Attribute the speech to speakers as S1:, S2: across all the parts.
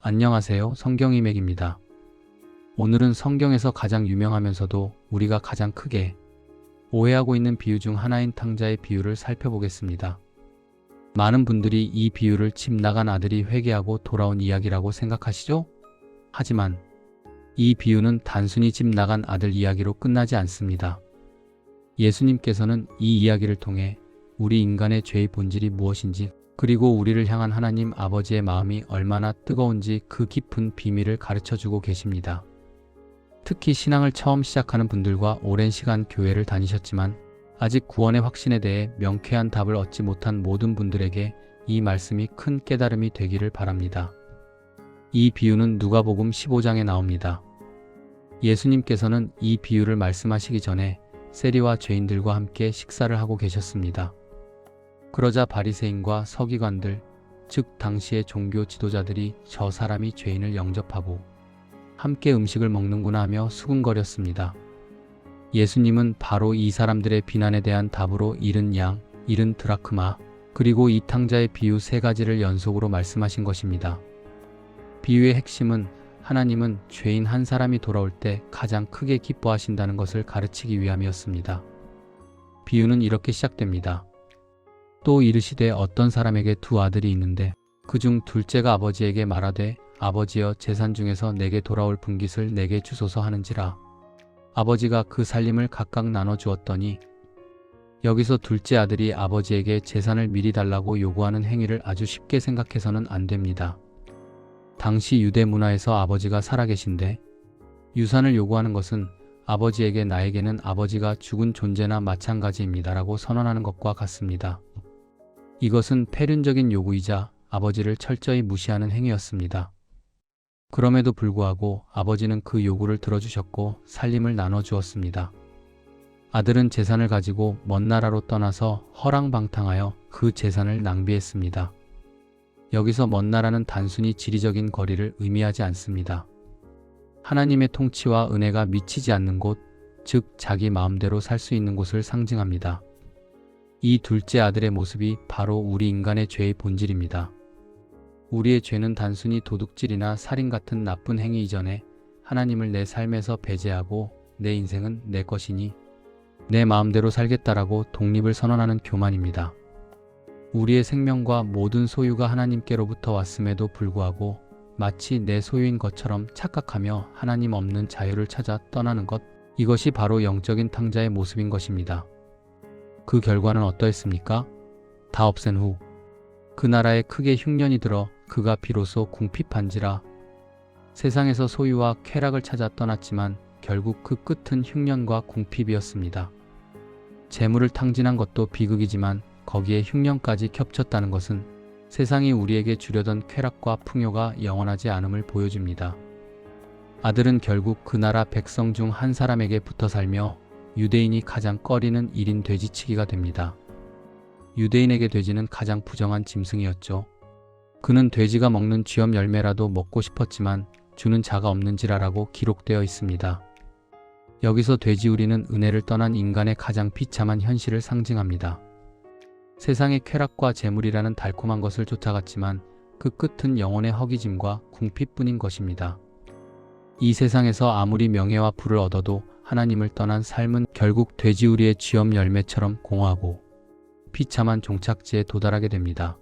S1: 안녕하세요. 성경이맥입니다. 오늘은 성경에서 가장 유명하면서도 우리가 가장 크게 오해하고 있는 비유 중 하나인 탕자의 비유를 살펴보겠습니다. 많은 분들이 이 비유를 집 나간 아들이 회개하고 돌아온 이야기라고 생각하시죠? 하지만 이 비유는 단순히 집 나간 아들 이야기로 끝나지 않습니다. 예수님께서는 이 이야기를 통해 우리 인간의 죄의 본질이 무엇인지, 그리고 우리를 향한 하나님 아버지의 마음이 얼마나 뜨거운지 그 깊은 비밀을 가르쳐주고 계십니다. 특히 신앙을 처음 시작하는 분들과 오랜 시간 교회를 다니셨지만 아직 구원의 확신에 대해 명쾌한 답을 얻지 못한 모든 분들에게 이 말씀이 큰 깨달음이 되기를 바랍니다. 이 비유는 누가복음 15장에 나옵니다. 예수님께서는 이 비유를 말씀하시기 전에 세리와 죄인들과 함께 식사를 하고 계셨습니다. 그러자 바리새인과 서기관들, 즉 당시의 종교 지도자들이 저 사람이 죄인을 영접하고 함께 음식을 먹는구나 하며 수군거렸습니다. 예수님은 바로 이 사람들의 비난에 대한 답으로 잃은 양, 잃은 드라크마, 그리고 이 탕자의 비유 세 가지를 연속으로 말씀하신 것입니다. 비유의 핵심은 하나님은 죄인 한 사람이 돌아올 때 가장 크게 기뻐하신다는 것을 가르치기 위함이었습니다. 비유는 이렇게 시작됩니다. 또 이르시되 어떤 사람에게 두 아들이 있는데 그중 둘째가 아버지에게 말하되 아버지여 재산 중에서 내게 돌아올 분깃을 내게 주소서 하는지라. 아버지가 그 살림을 각각 나눠 주었더니, 여기서 둘째 아들이 아버지에게 재산을 미리 달라고 요구하는 행위를 아주 쉽게 생각해서는 안 됩니다. 당시 유대 문화에서 아버지가 살아계신데 유산을 요구하는 것은 아버지에게 나에게는 아버지가 죽은 존재나 마찬가지입니다라고 선언하는 것과 같습니다. 이것은 폐륜적인 요구이자 아버지를 철저히 무시하는 행위였습니다. 그럼에도 불구하고 아버지는 그 요구를 들어주셨고 살림을 나눠주었습니다. 아들은 재산을 가지고 먼 나라로 떠나서 허랑방탕하여 그 재산을 낭비했습니다. 여기서 먼 나라는 단순히 지리적인 거리를 의미하지 않습니다. 하나님의 통치와 은혜가 미치지 않는 곳, 즉 자기 마음대로 살 수 있는 곳을 상징합니다. 이 둘째 아들의 모습이 바로 우리 인간의 죄의 본질입니다. 우리의 죄는 단순히 도둑질이나 살인 같은 나쁜 행위 이전에 하나님을 내 삶에서 배제하고 내 인생은 내 것이니 내 마음대로 살겠다라고 독립을 선언하는 교만입니다. 우리의 생명과 모든 소유가 하나님께로부터 왔음에도 불구하고 마치 내 소유인 것처럼 착각하며 하나님 없는 자유를 찾아 떠나는 것, 이것이 바로 영적인 탕자의 모습인 것입니다. 그 결과는 어떠했습니까? 다 없앤 후 그 나라에 크게 흉년이 들어 그가 비로소 궁핍한지라. 세상에서 소유와 쾌락을 찾아 떠났지만 결국 그 끝은 흉년과 궁핍이었습니다. 재물을 탕진한 것도 비극이지만 거기에 흉년까지 겹쳤다는 것은 세상이 우리에게 주려던 쾌락과 풍요가 영원하지 않음을 보여줍니다. 아들은 결국 그 나라 백성 중 한 사람에게 붙어 살며 유대인이 가장 꺼리는 일인 돼지치기가 됩니다. 유대인에게 돼지는 가장 부정한 짐승이었죠. 그는 돼지가 먹는 쥐염 열매라도 먹고 싶었지만 주는 자가 없는지라라고 기록되어 있습니다. 여기서 돼지우리는 은혜를 떠난 인간의 가장 비참한 현실을 상징합니다. 세상의 쾌락과 재물이라는 달콤한 것을 쫓아갔지만 그 끝은 영혼의 허기짐과 궁핍뿐인 것입니다. 이 세상에서 아무리 명예와 부를 얻어도 하나님을 떠난 삶은 결국 돼지우리의 쥐염 열매처럼 공허하고 비참한 종착지에 도달하게 됩니다.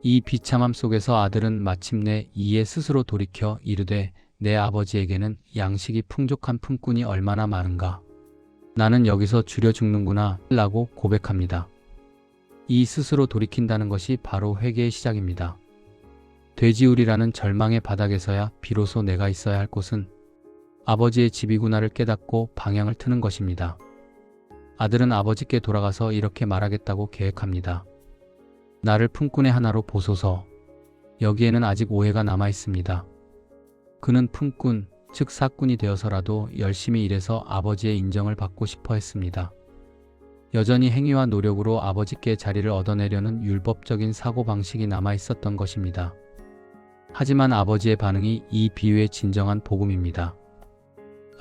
S1: 이 비참함 속에서 아들은 마침내 이에 스스로 돌이켜 이르되 내 아버지에게는 양식이 풍족한 품꾼이 얼마나 많은가. 나는 여기서 줄여 죽는구나 라고 고백합니다. 이 스스로 돌이킨다는 것이 바로 회개의 시작입니다. 돼지우리라는 절망의 바닥에서야 비로소 내가 있어야 할 곳은 아버지의 집이구나를 깨닫고 방향을 트는 것입니다. 아들은 아버지께 돌아가서 이렇게 말하겠다고 계획합니다. 나를 품꾼의 하나로 보소서. 여기에는 아직 오해가 남아 있습니다. 그는 품꾼, 즉 사꾼이 되어서라도 열심히 일해서 아버지의 인정을 받고 싶어 했습니다. 여전히 행위와 노력으로 아버지께 자리를 얻어내려는 율법적인 사고방식이 남아 있었던 것입니다. 하지만 아버지의 반응이 이 비유의 진정한 복음입니다.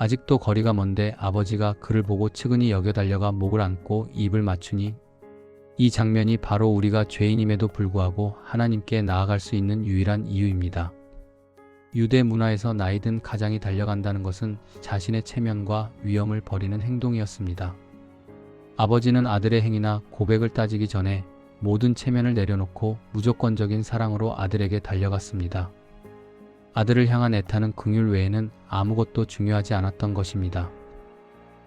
S1: 아직도 거리가 먼데 아버지가 그를 보고 측은히 여겨 달려가 목을 안고 입을 맞추니, 이 장면이 바로 우리가 죄인임에도 불구하고 하나님께 나아갈 수 있는 유일한 이유입니다. 유대 문화에서 나이든 가장이 달려간다는 것은 자신의 체면과 위엄을 버리는 행동이었습니다. 아버지는 아들의 행위나 고백을 따지기 전에 모든 체면을 내려놓고 무조건적인 사랑으로 아들에게 달려갔습니다. 아들을 향한 애타는 긍휼 외에는 아무것도 중요하지 않았던 것입니다.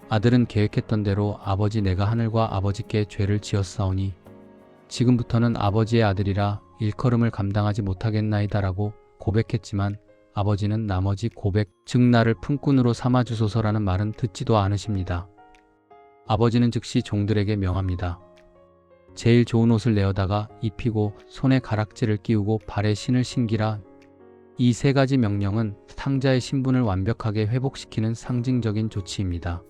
S1: 아들은 계획했던 대로 아버지 내가 하늘과 아버지께 죄를 지었사오니 지금부터는 아버지의 아들이라 일컬음을 감당하지 못하겠나이다라고 고백했지만 아버지는 나머지 고백, 즉 나를 품꾼으로 삼아주소서라는 말은 듣지도 않으십니다. 아버지는 즉시 종들에게 명합니다. 제일 좋은 옷을 내어다가 입히고 손에 가락지를 끼우고 발에 신을 신기라. 이 세 가지 명령은 탕자의 신분을 완벽하게 회복시키는 상징적인 조치입니다.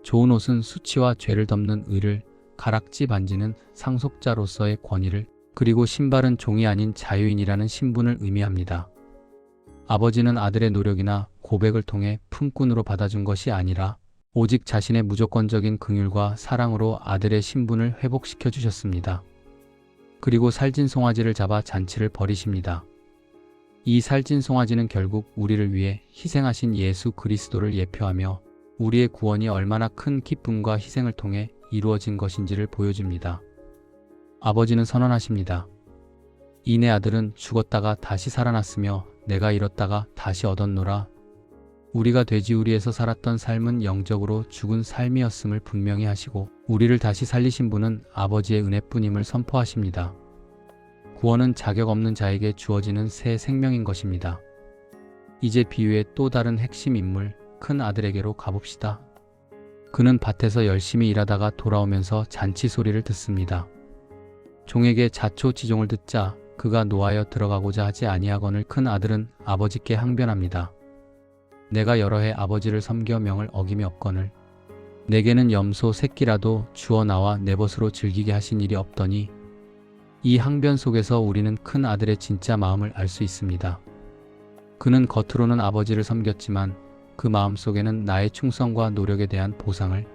S1: 좋은 옷은 수치와 죄를 덮는 의를, 가락지 반지는 상속자로서의 권위를, 그리고 신발은 종이 아닌 자유인이라는 신분을 의미합니다. 아버지는 아들의 노력이나 고백을 통해 품꾼으로 받아준 것이 아니라 오직 자신의 무조건적인 긍휼과 사랑으로 아들의 신분을 회복시켜 주셨습니다. 그리고 살찐 송아지를 잡아 잔치를 벌이십니다. 이 살찐 송아지는 결국 우리를 위해 희생하신 예수 그리스도를 예표하며 우리의 구원이 얼마나 큰 기쁨과 희생을 통해 이루어진 것인지를 보여줍니다. 아버지는 선언하십니다. 이내 아들은 죽었다가 다시 살아났으며 내가 잃었다가 다시 얻었노라. 우리가 돼지우리에서 살았던 삶은 영적으로 죽은 삶이었음을 분명히 하시고 우리를 다시 살리신 분은 아버지의 은혜뿐임을 선포하십니다. 구원은 자격 없는 자에게 주어지는 새 생명인 것입니다. 이제 비유의 또 다른 핵심 인물, 큰 아들에게로 가봅시다. 그는 밭에서 열심히 일하다가 돌아오면서 잔치 소리를 듣습니다. 종에게 자초지종을 듣자 그가 노하여 들어가고자 하지 아니하거늘 큰 아들은 아버지께 항변합니다. 내가 여러 해 아버지를 섬겨 명을 어김이 없거늘 내게는 염소 새끼라도 주어 나와 내 벗으로 즐기게 하신 일이 없더니. 이 항변 속에서 우리는 큰 아들의 진짜 마음을 알 수 있습니다. 그는 겉으로는 아버지를 섬겼지만 그 마음속에는 나의 충성과 노력에 대한 보상을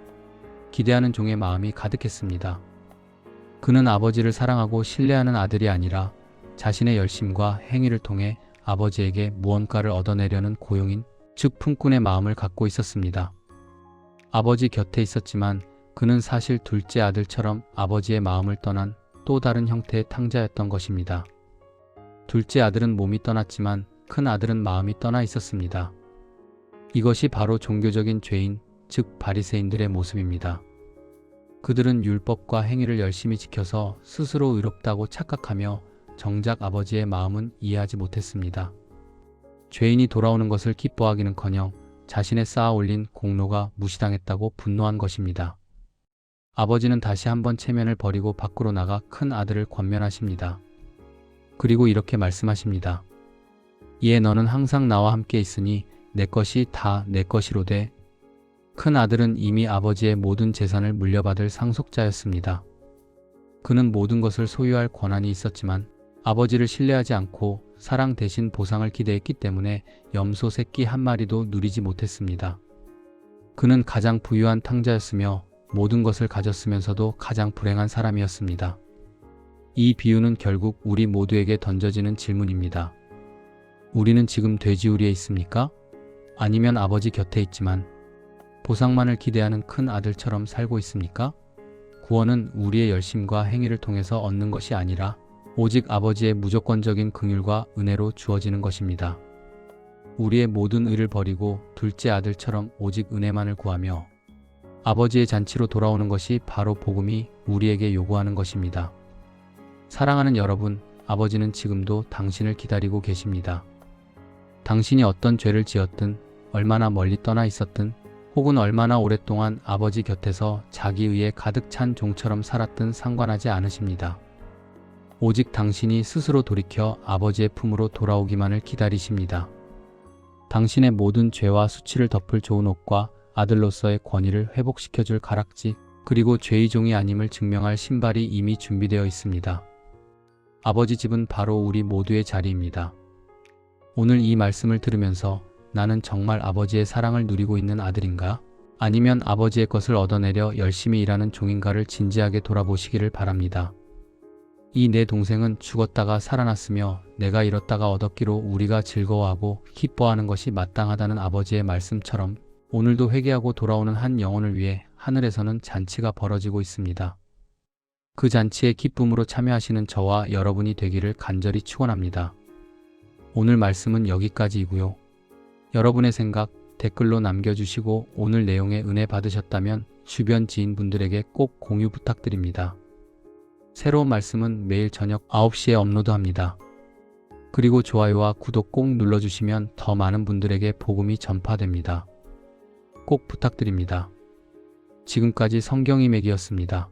S1: 기대하는 종의 마음이 가득했습니다. 그는 아버지를 사랑하고 신뢰하는 아들이 아니라 자신의 열심과 행위를 통해 아버지에게 무언가를 얻어내려는 고용인, 즉 품꾼의 마음을 갖고 있었습니다. 아버지 곁에 있었지만 그는 사실 둘째 아들처럼 아버지의 마음을 떠난 또 다른 형태의 탕자였던 것입니다. 둘째 아들은 몸이 떠났지만 큰 아들은 마음이 떠나 있었습니다. 이것이 바로 종교적인 죄인, 즉 바리새인들의 모습입니다. 그들은 율법과 행위를 열심히 지켜서 스스로 의롭다고 착각하며 정작 아버지의 마음은 이해하지 못했습니다. 죄인이 돌아오는 것을 기뻐하기는커녕 자신의 쌓아 올린 공로가 무시당했다고 분노한 것입니다. 아버지는 다시 한번 체면을 버리고 밖으로 나가 큰 아들을 권면하십니다. 그리고 이렇게 말씀하십니다. 이에 너는 항상 나와 함께 있으니 내 것이 다 내 것이로되. 큰 아들은 이미 아버지의 모든 재산을 물려받을 상속자였습니다. 그는 모든 것을 소유할 권한이 있었지만 아버지를 신뢰하지 않고 사랑 대신 보상을 기대했기 때문에 염소 새끼 한 마리도 누리지 못했습니다. 그는 가장 부유한 탕자였으며 모든 것을 가졌으면서도 가장 불행한 사람이었습니다. 이 비유는 결국 우리 모두에게 던져지는 질문입니다. 우리는 지금 돼지우리에 있습니까? 아니면 아버지 곁에 있지만 보상만을 기대하는 큰 아들처럼 살고 있습니까? 구원은 우리의 열심과 행위를 통해서 얻는 것이 아니라 오직 아버지의 무조건적인 긍휼과 은혜로 주어지는 것입니다. 우리의 모든 의를 버리고 둘째 아들처럼 오직 은혜만을 구하며 아버지의 잔치로 돌아오는 것이 바로 복음이 우리에게 요구하는 것입니다. 사랑하는 여러분, 아버지는 지금도 당신을 기다리고 계십니다. 당신이 어떤 죄를 지었든, 얼마나 멀리 떠나 있었든, 혹은 얼마나 오랫동안 아버지 곁에서 자기 의에 가득 찬 종처럼 살았든 상관하지 않으십니다. 오직 당신이 스스로 돌이켜 아버지의 품으로 돌아오기만을 기다리십니다. 당신의 모든 죄와 수치를 덮을 좋은 옷과 아들로서의 권위를 회복시켜줄 가락지, 그리고 죄의 종이 아님을 증명할 신발이 이미 준비되어 있습니다. 아버지 집은 바로 우리 모두의 자리입니다. 오늘 이 말씀을 들으면서 나는 정말 아버지의 사랑을 누리고 있는 아들인가? 아니면 아버지의 것을 얻어내려 열심히 일하는 종인가를 진지하게 돌아보시기를 바랍니다. 이 내 동생은 죽었다가 살아났으며 내가 잃었다가 얻었기로 우리가 즐거워하고 기뻐하는 것이 마땅하다는 아버지의 말씀처럼 오늘도 회개하고 돌아오는 한 영혼을 위해 하늘에서는 잔치가 벌어지고 있습니다. 그 잔치에 기쁨으로 참여하시는 저와 여러분이 되기를 간절히 축원합니다. 오늘 말씀은 여기까지이고요. 여러분의 생각 댓글로 남겨주시고 오늘 내용에 은혜 받으셨다면 주변 지인분들에게 꼭 공유 부탁드립니다. 새로운 말씀은 매일 저녁 9시에 업로드합니다. 그리고 좋아요와 구독 꼭 눌러주시면 더 많은 분들에게 복음이 전파됩니다. 꼭 부탁드립니다. 지금까지 성경이맥이었습니다.